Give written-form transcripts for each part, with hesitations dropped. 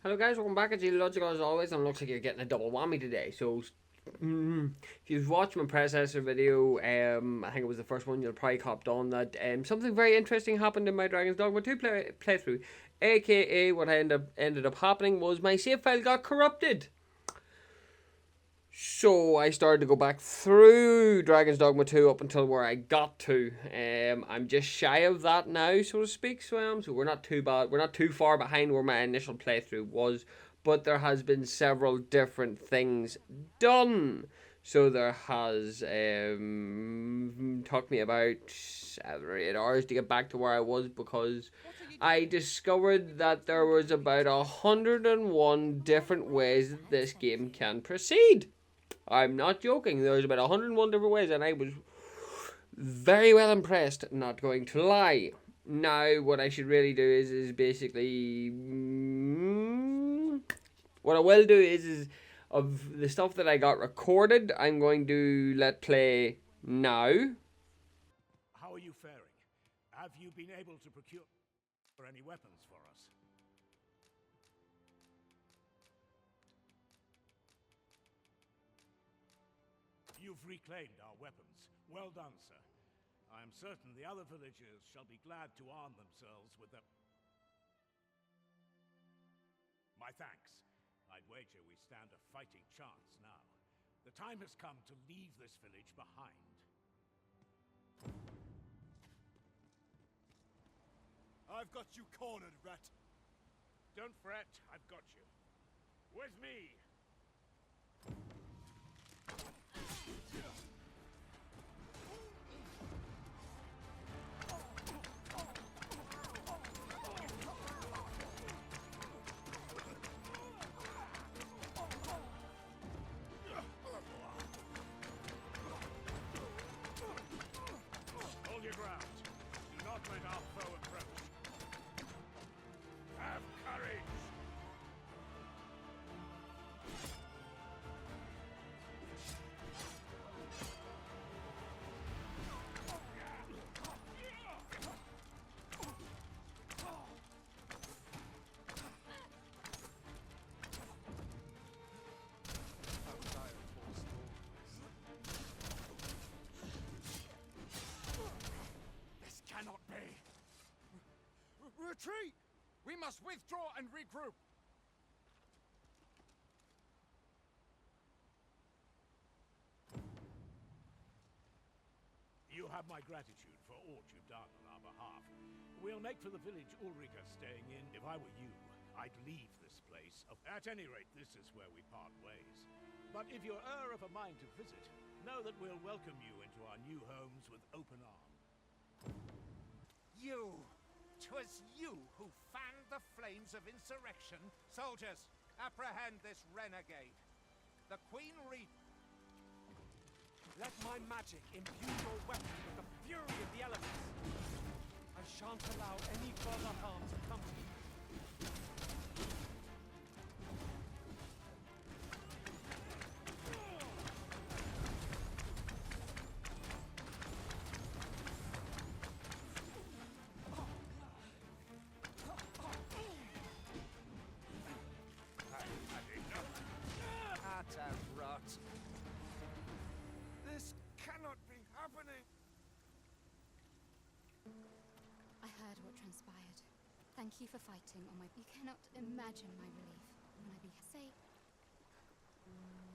Hello guys, welcome back. It's Logical as always, and it looks like you're getting a double whammy today. So, if you've watched my predecessor video, I think it was the first one, you'll probably copped on that something very interesting happened in my Dragon's Dogma 2 playthrough. AKA, what ended up happening was my save file got corrupted. So I started to go back through Dragon's Dogma 2 up until where I got to. I'm just shy of that now, so to speak, so we're not too bad. We're not too far behind where my initial playthrough was, but there has been several different things done. So there has took me about 7 or 8 hours to get back to where I was because I discovered that there was about 101 different ways that this game can proceed. I'm not joking. There's about 101 different ways, and I was very well impressed, not going to lie. Now, what I should really do is basically... what I will do is of the stuff that I got recorded, I'm going to let play now. How are you faring? Have you been able to procure any weapons for us? You've reclaimed our weapons. Well done, sir. I am certain the other villagers shall be glad to arm themselves with them. My thanks. I'd wager we stand a fighting chance now. The time has come to leave this village behind. I've got you cornered, rat. Don't fret, I've got you. With me! Hold your ground. Do not let our foe approach. Have courage! This cannot be. Retreat! We must withdraw and regroup. You have my gratitude for all you've done on our behalf. We'll make for the village Ulrika staying in. If I were you, I'd leave this place. At any rate, this is where we part ways. But if you're of a mind to visit, know that we'll welcome you into our new homes with open arms. You! 'Twas you who fanned the flames of insurrection. Soldiers, apprehend this renegade. The Queen Let my magic imbue your weapon with the fury of the elements. I shan't allow any further harm to come to you. Utter rot. This cannot be happening. I heard what transpired. Thank you for fighting on my... You cannot imagine my relief when I say...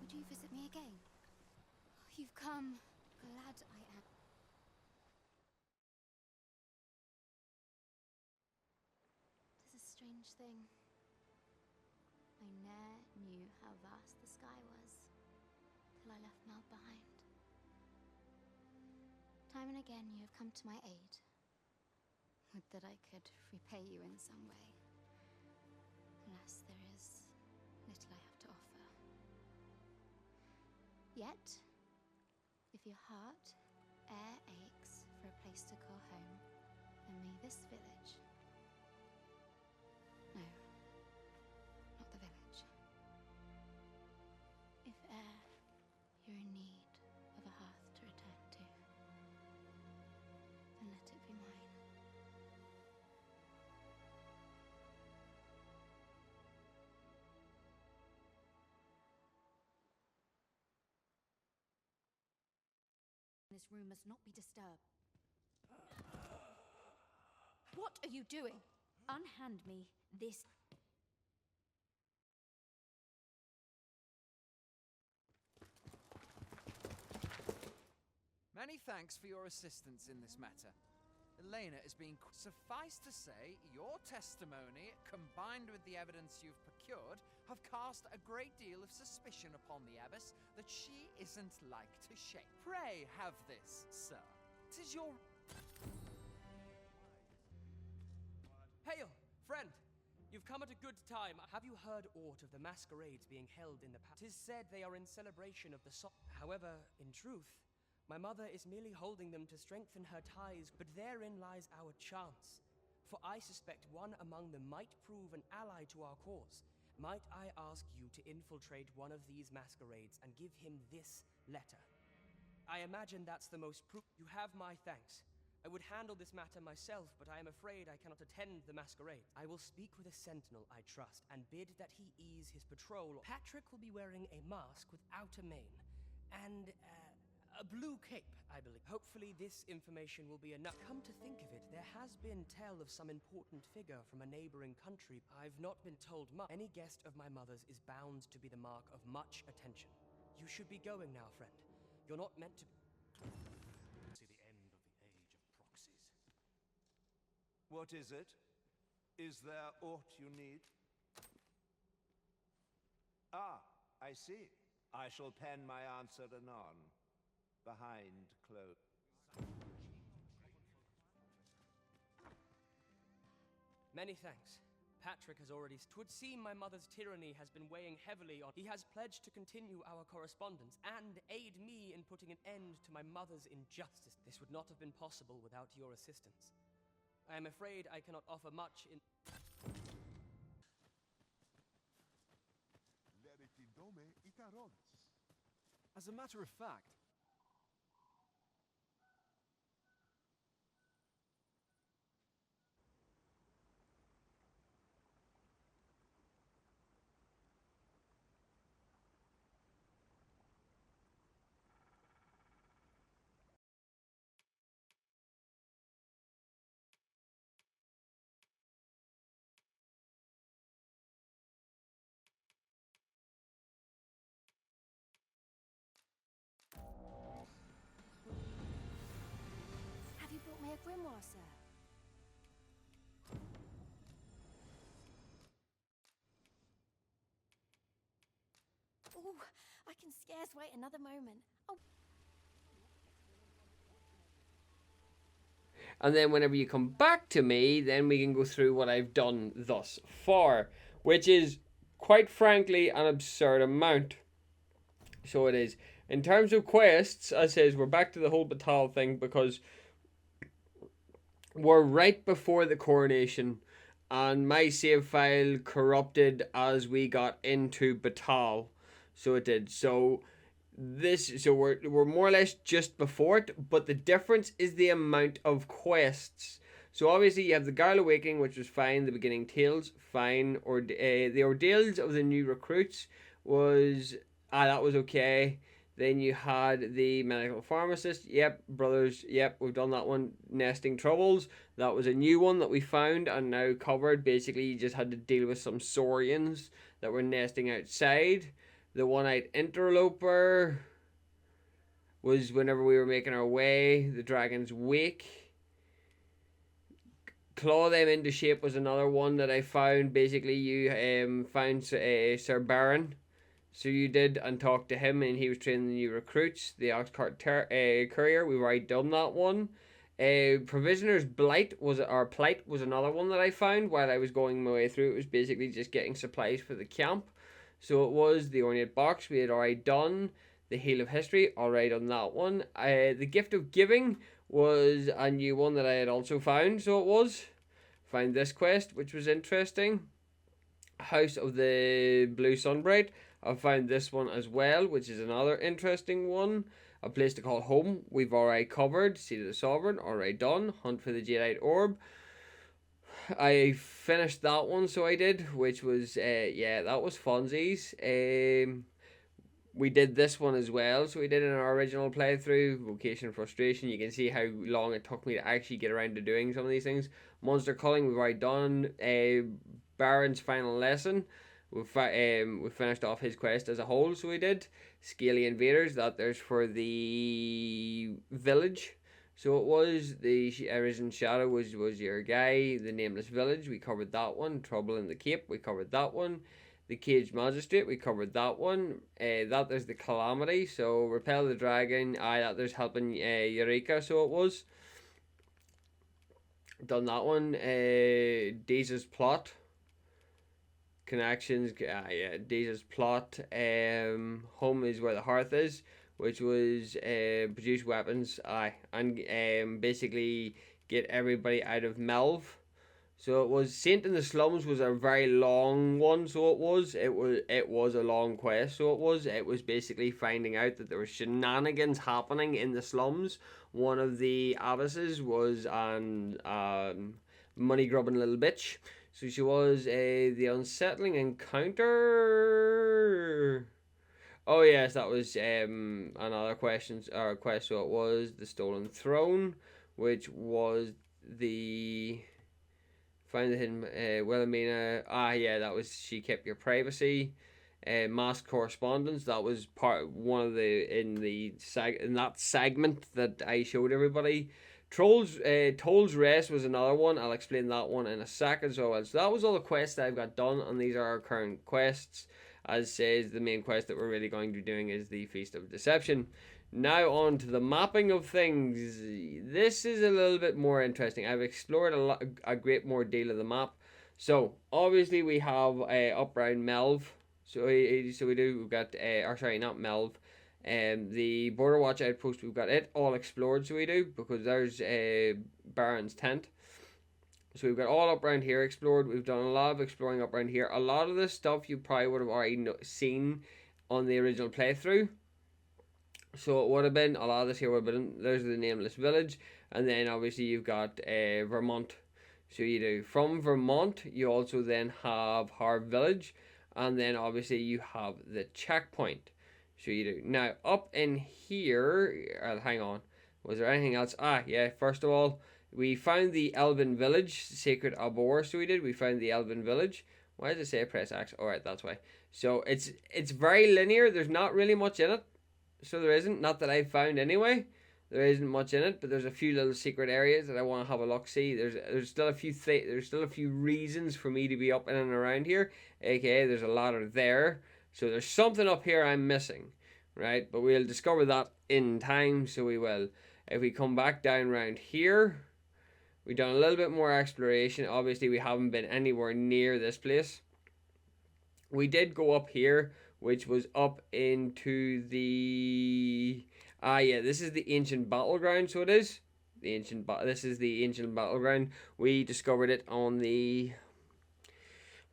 Would you visit me again? You've come. Glad I am. Tis a strange thing. I ne'er knew how vast the sky was, till I left Meld behind. Time and again you have come to my aid. Would that I could repay you in some way. Alas, there is little I have to offer. Yet, if your heart e'er aches for a place to call home, then may this village... No, not the village. If e'er you're in need of a hearth to return to, then let it be mine. This room must not be disturbed. What are you doing? Unhand me this. Many thanks for your assistance in this matter. Elena is being... Suffice to say, your testimony, combined with the evidence you've procured, have cast a great deal of suspicion upon the abbess that she isn't like to shake. Pray have this, sir. 'Tis your... Hail, friend! You've come at a good time. Have you heard aught of the masquerades being held in the palace? 'Tis said they are in celebration of the However, in truth, my mother is merely holding them to strengthen her ties, but therein lies our chance. For I suspect one among them might prove an ally to our cause. Might I ask you to infiltrate one of these masquerades and give him this letter? I imagine that's the most proof. You have my thanks. I would handle this matter myself, but I am afraid I cannot attend the masquerade. I will speak with a sentinel I trust and bid that he ease his patrol. Patrick will be wearing a mask without a mane and a blue cape, I believe. Hopefully this information will be enough. Come to think of it, there has been tell of some important figure from a neighboring country. I've not been told much. Any guest of my mother's is bound to be the mark of much attention. You should be going now, friend. You're not meant to... See the end of the age of proxies. What is it? Is there aught you need? Ah, I see. I shall pen my answer anon. Behind closed. Many thanks. Patrick has already... 'Twould seem my mother's tyranny has been weighing heavily on... He has pledged to continue our correspondence and aid me in putting an end to my mother's injustice. This would not have been possible without your assistance. I am afraid I cannot offer much in... As a matter of fact, Have you brought me a grimoire, sir? Ooh, I can scarce wait another moment. Oh. And then whenever you come back to me, then we can go through what I've done thus far, which is, quite frankly, an absurd amount. So it is. In terms of quests, as I says, we're back to the whole Batal thing, because we're right before the coronation, and my save file corrupted as we got into Batal. So it did. So we're more or less just before it, but the difference is the amount of quests. So obviously you have the Girl Awakening, which was fine. The beginning tales, fine. Or the ordeals of the new recruits was that was okay. Then you had the medical pharmacist. Yep, brothers. Yep, we've done that one. Nesting troubles. That was a new one that we found and now covered. Basically, you just had to deal with some saurians that were nesting outside. The one-eyed interloper was whenever we were making our way. The Dragon's Wake. Claw them into shape was another one that I found. Basically, you found Sir Baron. So you did, and talked to him, and he was training the new recruits. The Oxcart Courier, we've already done that one. Provisioner's Plight was another one that I found while I was going my way through. It was basically just getting supplies for the camp. So it was the Ornate Box, we had already done. The Heel of History, already done that one. The Gift of Giving was a new one that I had also found, so it was. Found this quest, which was interesting. House of the Blue Sunbright. I found this one as well, which is another interesting one. A Place to Call Home, we've already covered. Seat of the Sovereign, already done. Hunt for the Jadeite Orb. I finished that one, so I did, which was, yeah, that was funsies. we did this one as well. So we did in our original playthrough, Vocation Frustration. You can see how long it took me to actually get around to doing some of these things. Monster Culling, we've already done. Baron's Final Lesson, we finished off his quest as a whole, so we did. Scaly Invaders, that there's for the village. So it was the Arisen Shadow was your guy. The Nameless Village, we covered that one. Trouble in the Cape, we covered that one. The Caged Magistrate, we covered that one. That there's the Calamity, so Repel the Dragon. That there's helping Eureka, so it was. Done that one. Deeza's Plot. Connections, Deeza's Plot. Home is where the hearth is, which was produce weapons, and basically get everybody out of Melv. So it was Saint in the Slums was a very long one. So it was a long quest. So it was basically finding out that there was shenanigans happening in the slums. One of the abbesses was an money grubbing little bitch. So she was the unsettling encounter. Oh yes, that was another quest. So it was the Stolen Throne, which was the find the hidden Wilhelmina. That was She Kept Your Privacy. Mass Correspondence, that was one of the in that segment that I showed everybody. Toll's Rest was another one. I'll explain that one in a second. So that was all the quests that I've got done, and these are our current quests. As says, the main quest that we're really going to be doing is the Feast of Deception. Now on to the mapping of things. This is a little bit more interesting. I've explored a great more deal of the map. So obviously we have up around Melv. We've got not Melv. The Border Watch outpost, we've got it all explored. So we do, because there's Baron's tent. So we've got all up around here explored. We've done a lot of exploring up around here. A lot of this stuff you probably would have already seen on the original playthrough. So it would have been, a lot of this here would have been, there's the Nameless Village. And then obviously you've got Vermont. So you do, from Vermont, you also then have Harv Village. And then obviously you have the checkpoint. So you do. Now up in here, hang on. Was there anything else? First of all, we found the Elven Village, Sacred Abor, so we found the Elven Village. Why does it say press X? Alright, that's why. So it's very linear, there's not really much in it. So there isn't, not that I've found anyway. There isn't much in it, but there's a few little secret areas that I want to have a look see. There's still a few reasons for me to be up in and around here. AKA there's a ladder there. So there's something up here I'm missing. Right? But we'll discover that in time, so we will. If we come back down around here, we've done a little bit more exploration. Obviously, we haven't been anywhere near this place. We did go up here, which was up into the... this is the Ancient Battleground, so it is. This is the Ancient Battleground. We discovered it on the...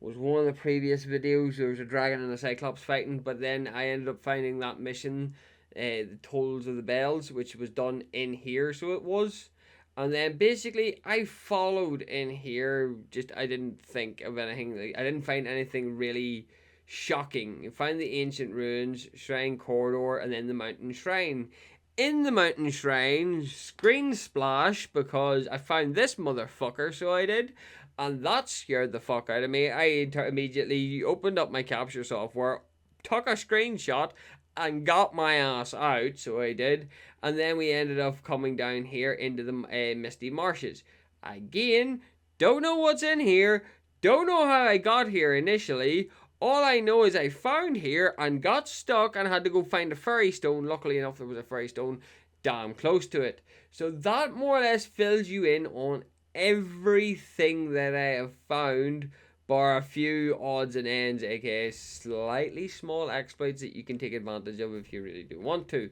was one of the previous videos. There was a dragon and a cyclops fighting, but then I ended up finding that mission, the Tolls of the Bells, which was done in here, so it was. And then basically I followed in here, I didn't think of anything, I didn't find anything really shocking. You find the ancient ruins, shrine corridor, and then the mountain shrine. In the mountain shrine, screen splash, because I found this motherfucker, so I did. And that scared the fuck out of me. I immediately opened up my capture software, took a screenshot, and got my ass out, so I did. And then we ended up coming down here into the Misty Marshes. Again, don't know what's in here, don't know how I got here initially. All I know is I found here and got stuck and had to go find a fairy stone. Luckily enough, there was a fairy stone damn close to it. So that more or less fills you in on everything that I have found, bar a few odds and ends, aka slightly small exploits that you can take advantage of if you really do want to,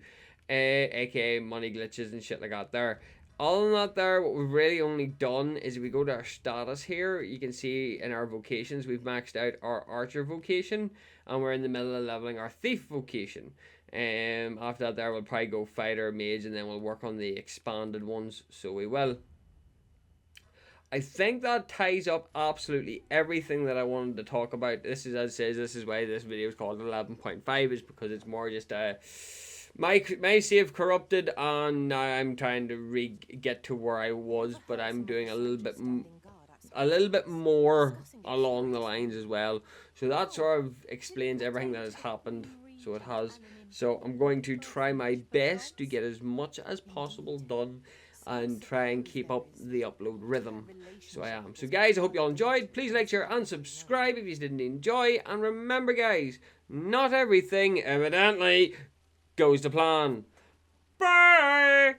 aka money glitches and shit like that there. Other than that there, what we've really only done is if we go to our status here, you can see in our vocations we've maxed out our archer vocation, and we're in the middle of leveling our thief vocation. After that there, we'll probably go fighter, mage, and then we'll work on the expanded ones, so we will. I think that ties up absolutely everything that I wanted to talk about. This is, as it says, this is why this video is called 11.5, is because it's more just my save corrupted, and now I'm trying to get to where I was, but I'm doing a little bit more along the lines as well. So that sort of explains everything that has happened. So it has. So I'm going to try my best to get as much as possible done and try and keep up the upload rhythm. So I am. So guys, I hope you all enjoyed. Please like, share and subscribe if you didn't enjoy. And remember guys, not everything evidently goes to plan. Bye!